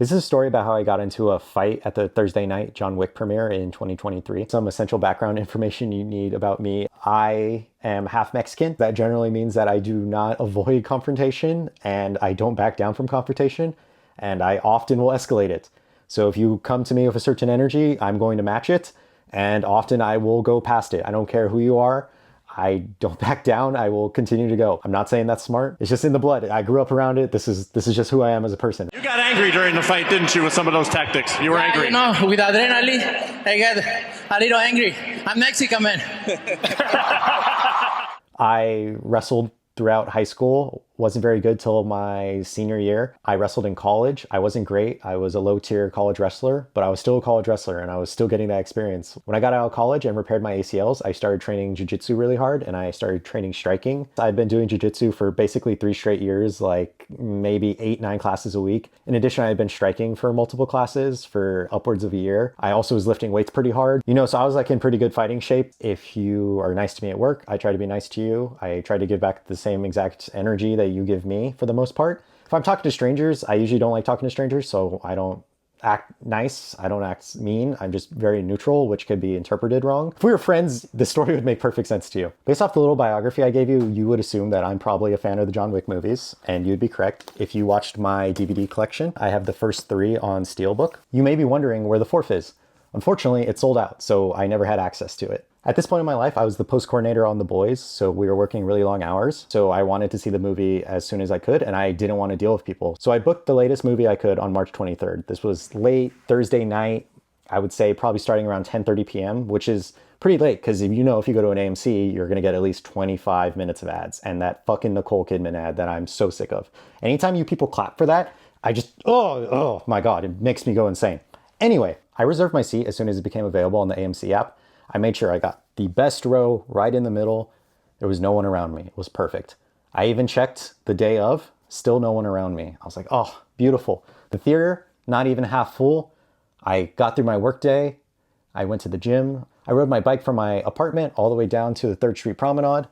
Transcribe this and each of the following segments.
This is a story about how I got into a fight at the Thursday night John Wick premiere in 2023. Some essential background information you need about me. I am half Mexican. That generally means that I do not avoid confrontation and I don't back down from confrontation, and I often will escalate it. So if you come to me with a certain energy, I'm going to match it, and often I will go past it. I don't care who you are. I don't back down. I will continue to go. I'm not saying that's smart. It's just in the blood. I grew up around it. This is just who I am as a person. You got angry during the fight, didn't you, with some of those tactics? You were angry. You know, with adrenaline, I get a little angry. I'm Mexican, man. I wrestled throughout high school. Wasn't very good till my senior year. I wrestled in college. I wasn't great. I was a low-tier college wrestler, but I was still a college wrestler and I was still getting that experience. When I got out of college and repaired my ACLs, I started training jiu-jitsu really hard and I started training striking. I'd been doing jiu-jitsu for basically 3 straight years, like maybe 8-9 classes a week. In addition, I had been striking for multiple classes for upwards of a year. I also was lifting weights pretty hard. So I was like in pretty good fighting shape. If you are nice to me at work, I try to be nice to you. I try to give back the same exact energy that you give me for the most part. If I'm talking to strangers, I usually don't like talking to strangers, so I don't act nice. I don't act mean. I'm just very neutral, which could be interpreted wrong. If we were friends, the story would make perfect sense to you. Based off the little biography I gave you, you would assume that I'm probably a fan of the John Wick movies, and you'd be correct. If you watched my DVD collection, I have the first 3 on Steelbook. You may be wondering where the 4th is. Unfortunately, it sold out, so I never had access to it. At this point in my life, I was the post coordinator on The Boys, so we were working really long hours. So I wanted to see the movie as soon as I could, and I didn't want to deal with people. So I booked the latest movie I could on March 23rd. This was late Thursday night, I would say probably starting around 10:30 p.m., which is pretty late, because if you go to an AMC, you're going to get at least 25 minutes of ads, and that fucking Nicole Kidman ad that I'm so sick of. Anytime you people clap for that, I just, oh my God, it makes me go insane. Anyway, I reserved my seat as soon as it became available on the AMC app. I made sure I got the best row right in the middle. There was no one around me. It was perfect. I even checked the day of, still no one around me. I was like, oh, beautiful. The theater, not even half full. I got through my workday. I went to the gym. I rode my bike from my apartment all the way down to the 3rd Street Promenade.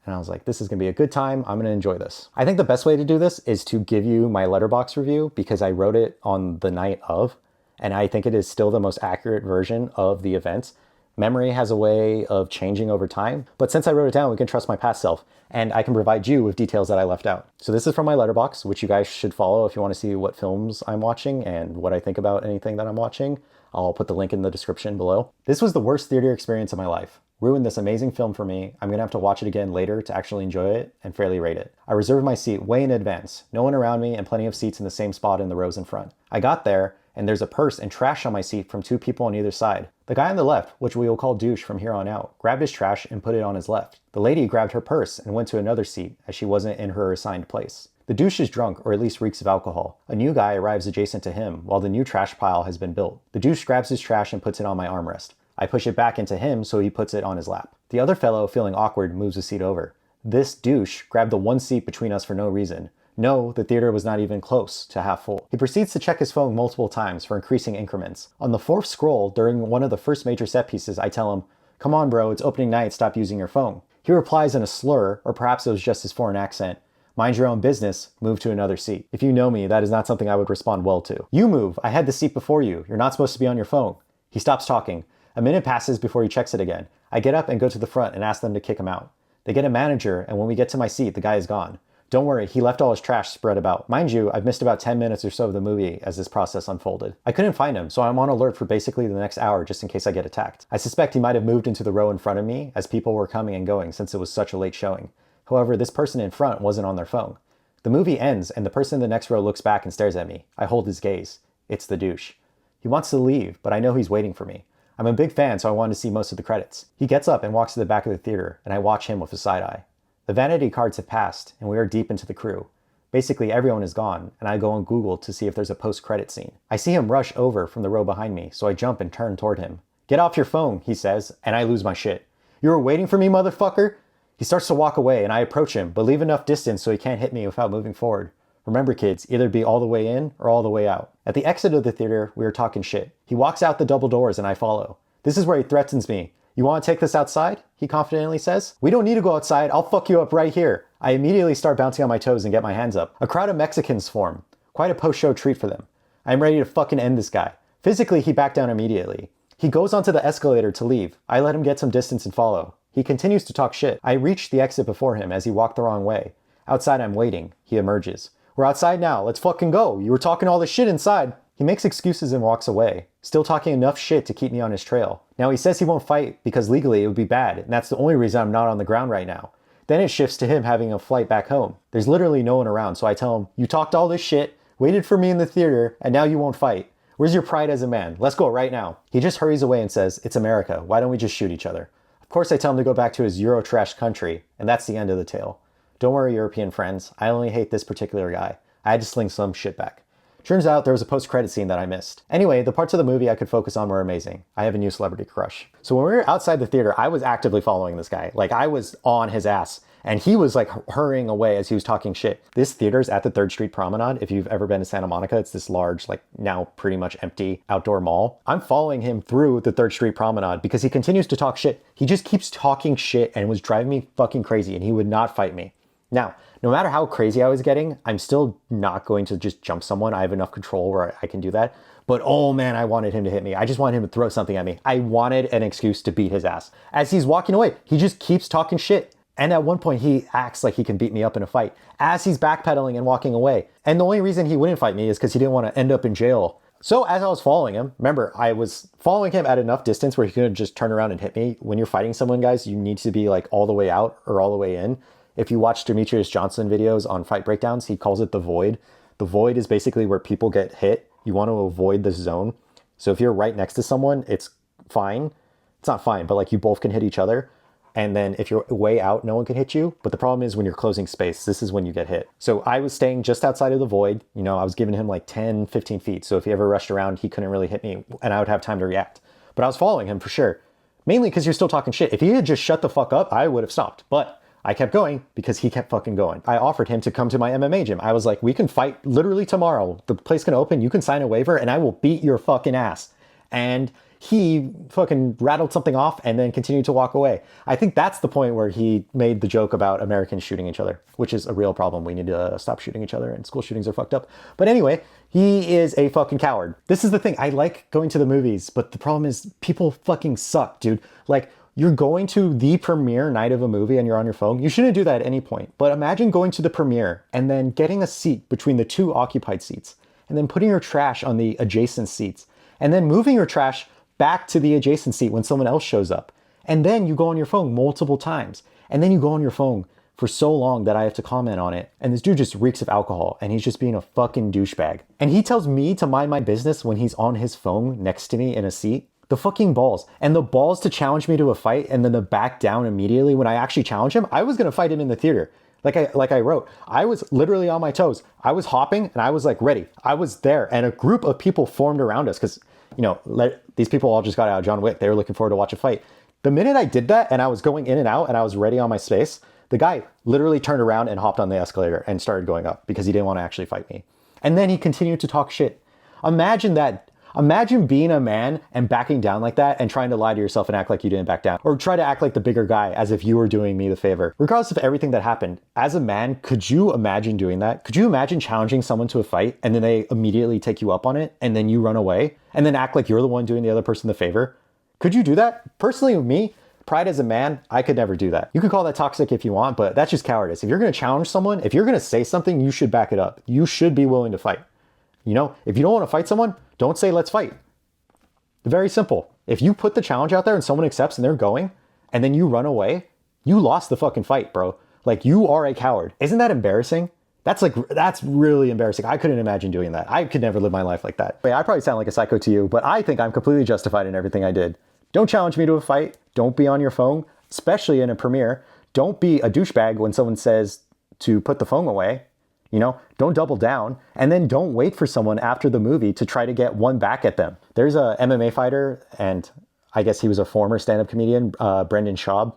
And I was like, this is gonna be a good time. I'm gonna enjoy this. I think the best way to do this is to give you my Letterboxd review, because I wrote it on the night of, and I think it is still the most accurate version of the events. Memory has a way of changing over time, but since I wrote it down, we can trust my past self, and I can provide you with details that I left out. So this is from my Letterboxd, which you guys should follow if you want to see what films I'm watching and what I think about anything that I'm watching. I'll put the link in the description below. This was the worst theater experience of my life. Ruined this amazing film for me. I'm gonna have to watch it again later to actually enjoy it and fairly rate it. I reserved my seat way in advance. No one around me and plenty of seats in the same spot in the rows in front. I got there, and there's a purse and trash on my seat from 2 people on either side. The guy on the left, which we will call douche from here on out, grabbed his trash and put it on his left. The lady grabbed her purse and went to another seat, as she wasn't in her assigned place. The douche is drunk, or at least reeks of alcohol. A new guy arrives adjacent to him, while the new trash pile has been built. The douche grabs his trash and puts it on my armrest. I push it back into him, so he puts it on his lap. The other fellow, feeling awkward, moves a seat over. This douche grabbed the one seat between us for no reason. No, the theater was not even close to half full. He proceeds to check his phone multiple times for increasing increments. On the 4th scroll, during one of the first major set pieces, I tell him, "Come on bro, it's opening night, stop using your phone." He replies in a slur, or perhaps it was just his foreign accent, "Mind your own business, move to another seat." If you know me, that is not something I would respond well to. "You move, I had the seat before you. You're not supposed to be on your phone." He stops talking. A minute passes before he checks it again. I get up and go to the front and ask them to kick him out. They get a manager, and when we get to my seat, the guy is gone. Don't worry, he left all his trash spread about. Mind you, I've missed about 10 minutes or so of the movie as this process unfolded. I couldn't find him, so I'm on alert for basically the next hour just in case I get attacked. I suspect he might have moved into the row in front of me as people were coming and going since it was such a late showing. However, this person in front wasn't on their phone. The movie ends and the person in the next row looks back and stares at me. I hold his gaze. It's the douche. He wants to leave, but I know he's waiting for me. I'm a big fan, so I wanted to see most of the credits. He gets up and walks to the back of the theater, and I watch him with a side eye. The vanity cards have passed, and we are deep into the crew. Basically everyone is gone, and I go on Google to see if there's a post-credit scene. I see him rush over from the row behind me, so I jump and turn toward him. "Get off your phone," he says, and I lose my shit. "You were waiting for me, motherfucker?" He starts to walk away, and I approach him, but leave enough distance so he can't hit me without moving forward. Remember kids, either be all the way in or all the way out. At the exit of the theater, we are talking shit. He walks out the double doors and I follow. This is where he threatens me. "You want to take this outside?" he confidently says. "We don't need to go outside. I'll fuck you up right here." I immediately start bouncing on my toes and get my hands up. A crowd of Mexicans form. Quite a post-show treat for them. I'm ready to fucking end this guy. Physically, he backed down immediately. He goes onto the escalator to leave. I let him get some distance and follow. He continues to talk shit. I reach the exit before him as he walked the wrong way. Outside, I'm waiting. He emerges. We're outside now. Let's fucking go. You were talking all this shit inside. He makes excuses and walks away, still talking enough shit to keep me on his trail. Now he says he won't fight because legally it would be bad, and that's the only reason I'm not on the ground right now. Then it shifts to him having a flight back home. There's literally no one around, so I tell him, you talked all this shit, waited for me in the theater, and now you won't fight. Where's your pride as a man? Let's go right now. He just hurries away and says, it's America. Why don't we just shoot each other? Of course I tell him to go back to his Euro-trash country, and that's the end of the tale. Don't worry, European friends. I only hate this particular guy. I had to sling some shit back. Turns out there was a post-credit scene that I missed. Anyway, the parts of the movie I could focus on were amazing. I have a new celebrity crush. So when we were outside the theater, I was actively following this guy. Like, I was on his ass. And he was like hurrying away as he was talking shit. This theater's at the 3rd Street Promenade. If you've ever been to Santa Monica, it's this large, like now pretty much empty outdoor mall. I'm following him through the 3rd Street Promenade because he continues to talk shit. He just keeps talking shit and was driving me fucking crazy, and he would not fight me. Now, no matter how crazy I was getting, I'm still not going to just jump someone. I have enough control where I can do that. But oh man, I wanted him to hit me. I just wanted him to throw something at me. I wanted an excuse to beat his ass. As he's walking away, he just keeps talking shit. And at one point, he acts like he can beat me up in a fight as he's backpedaling and walking away. And the only reason he wouldn't fight me is because he didn't want to end up in jail. So as I was following him, remember, I was following him at enough distance where he couldn't just turn around and hit me. When you're fighting someone, guys, you need to be like all the way out or all the way in. If you watch Demetrius Johnson videos on fight breakdowns, he calls it the void. The void is basically where people get hit. You want to avoid the zone. So if you're right next to someone, it's fine. It's not fine, but like you both can hit each other. And then if you're way out, no one can hit you. But the problem is when you're closing space, this is when you get hit. So I was staying just outside of the void. You know, I was giving him like 10, 15 feet. So if he ever rushed around, he couldn't really hit me and I would have time to react. But I was following him for sure. Mainly because you're still talking shit. If he had just shut the fuck up, I would have stopped. But I kept going because he kept fucking going. I offered him to come to my MMA gym. I was like, we can fight literally tomorrow. The place can open. You can sign a waiver and I will beat your fucking ass. And he fucking rattled something off and then continued to walk away. I think that's the point where he made the joke about Americans shooting each other, which is a real problem. We need to stop shooting each other, and school shootings are fucked up. But anyway, he is a fucking coward. This is the thing. I like going to the movies, but the problem is people fucking suck, dude. Like, you're going to the premiere night of a movie and you're on your phone. You shouldn't do that at any point. But imagine going to the premiere and then getting a seat between the 2 occupied seats and then putting your trash on the adjacent seats and then moving your trash back to the adjacent seat when someone else shows up. And then you go on your phone multiple times. And then you go on your phone for so long that I have to comment on it. And this dude just reeks of alcohol and he's just being a fucking douchebag. And he tells me to mind my business when he's on his phone next to me in a seat. The fucking balls. And the balls to challenge me to a fight and then to back down immediately when I actually challenge him. I was going to fight him in the theater. Like I wrote, I was literally on my toes. I was hopping and I was like ready. I was there and a group of people formed around us because, you know, these people all just got out of John Wick. They were looking forward to watch a fight. The minute I did that and I was going in and out and I was ready on my space, the guy literally turned around and hopped on the escalator and started going up because he didn't want to actually fight me. And then he continued to talk shit. Imagine that. Imagine being a man and backing down like that and trying to lie to yourself and act like you didn't back down. Or try to act like the bigger guy as if you were doing me the favor. Regardless of everything that happened, as a man, could you imagine doing that? Could you imagine challenging someone to a fight and then they immediately take you up on it and then you run away and then act like you're the one doing the other person the favor? Could you do that? Personally, with me, pride as a man, I could never do that. You can call that toxic if you want, but that's just cowardice. If you're going to challenge someone, if you're going to say something, you should back it up. You should be willing to fight. You know, if you don't want to fight someone, don't say let's fight. Very simple. If you put the challenge out there and someone accepts and they're going, and then you run away, you lost the fucking fight, bro. Like, you are a coward. Isn't that embarrassing? That's really embarrassing. I couldn't imagine doing that. I could never live my life like that. I probably sound like a psycho to you, but I think I'm completely justified in everything I did. Don't challenge me to a fight. Don't be on your phone, especially in a premiere. Don't be a douchebag when someone says to put the phone away. You know, don't double down, and then don't wait for someone after the movie to try to get one back at them. There's a MMA fighter, and I guess he was a former stand-up comedian, Brendan Schaub.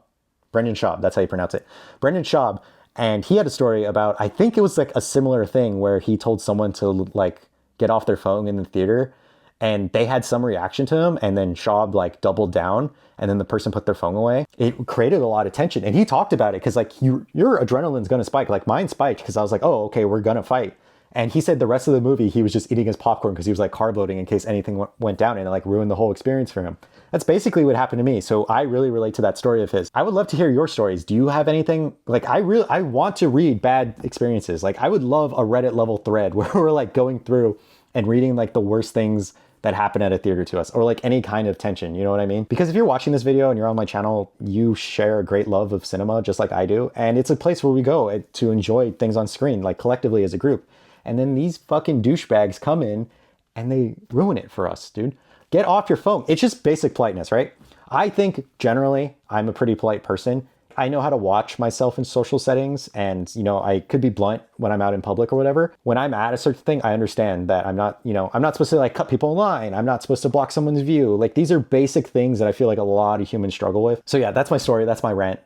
Brendan Schaub, that's how you pronounce it. Brendan Schaub, and he had a story about, I think it was like a similar thing where he told someone to like get off their phone in the theater, and they had some reaction to him, and then Schaub like doubled down, and then the person put their phone away. It created a lot of tension, and he talked about it because like your adrenaline's gonna spike. Like mine spiked because I was like, oh, okay, we're gonna fight. And he said the rest of the movie, he was just eating his popcorn because he was like carb loading in case anything went down, and it like ruined the whole experience for him. That's basically what happened to me. So I really relate to that story of his. I would love to hear your stories. Do you have anything like I want to read bad experiences. Like I would love a Reddit level thread where we're like going through and reading like the worst things that happen at a theater to us, or like any kind of tension, you know what I mean? Because if you're watching this video and you're on my channel, you share a great love of cinema just like I do. And it's a place where we go to enjoy things on screen, like collectively as a group. And then these fucking douchebags come in and they ruin it for us, dude. Get off your phone. It's just basic politeness, right? I think generally I'm a pretty polite person. I know how to watch myself in social settings, and, you know, I could be blunt when I'm out in public or whatever. When I'm at a certain thing, I understand that I'm not, you know, I'm not supposed to like cut people in line. I'm not supposed to block someone's view. Like these are basic things that I feel like a lot of humans struggle with. So yeah, that's my story. That's my rant.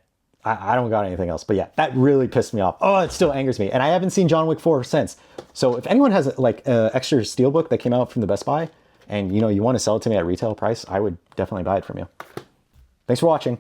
I don't got anything else, but yeah, that really pissed me off. Oh, it still angers me. And I haven't seen John Wick 4 since. So if anyone has like an extra Steelbook that came out from the Best Buy and, you know, you want to sell it to me at retail price, I would definitely buy it from you. Thanks for watching.